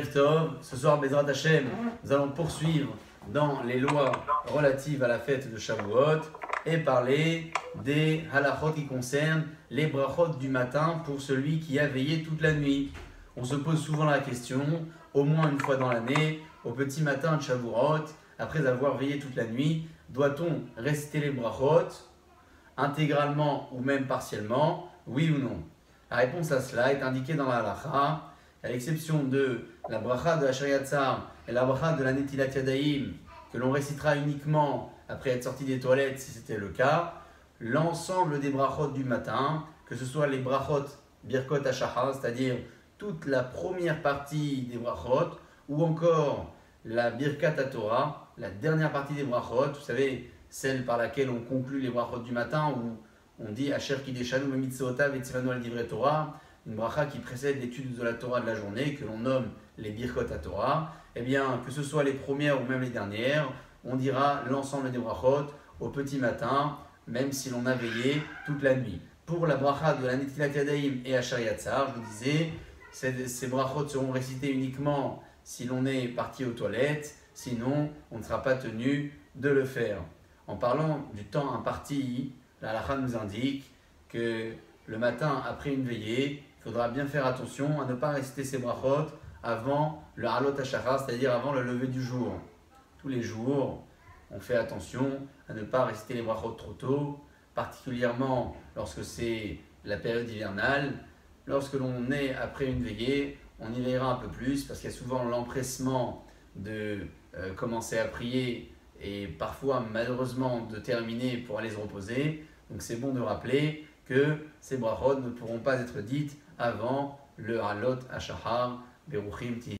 Erev Tov, ce soir Bezrat Hashem, nous allons poursuivre dans les lois relatives à la fête de Shavuot et parler des halachot qui concernent les brachot du matin pour celui qui a veillé toute la nuit. On se pose souvent la question, au moins une fois dans l'année, au petit matin de Shavuot, après avoir veillé toute la nuit, doit-on réciter les brachot intégralement ou même partiellement, oui ou non? La réponse à cela est indiquée dans la halacha, à l'exception de la bracha de la Shariatzar et la bracha de la Netilat Yadayim, que l'on récitera uniquement après être sorti des toilettes si c'était le cas. L'ensemble des brachot du matin, que ce soit les brachot Birkot HaShachar, c'est-à-dire toute la première partie des brachot, ou encore la Birkat HaTorah, la dernière partie des brachot, vous savez, celle par laquelle on conclut les brachot du matin, où on dit Asher Kideshanu Mitzvotav et Tzivanu al Divrei Torah, une bracha qui précède l'étude de la Torah de la journée, que l'on nomme les Birkot HaTorah. Eh bien, que ce soit les premières ou même les dernières, on dira l'ensemble des brachot au petit matin, même si l'on a veillé toute la nuit. Pour la bracha de la Netilat Yadayim et Asher Yatzar, je vous disais, ces brachot seront récités uniquement si l'on est parti aux toilettes, sinon on ne sera pas tenu de le faire. En parlant du temps imparti, la halakha nous indique que le matin, après une veillée, il faudra bien faire attention à ne pas réciter ces brachot avant le halot hashachar, c'est-à-dire avant le lever du jour. Tous les jours, on fait attention à ne pas réciter les brachot trop tôt, particulièrement lorsque c'est la période hivernale. Lorsque l'on est après une veillée, on y veillera un peu plus parce qu'il y a souvent l'empressement de commencer à prier et parfois malheureusement de terminer pour aller se reposer. Donc c'est bon de rappeler que ces brachot ne pourront pas être dites avant le halot hashachar. Beruchim ti.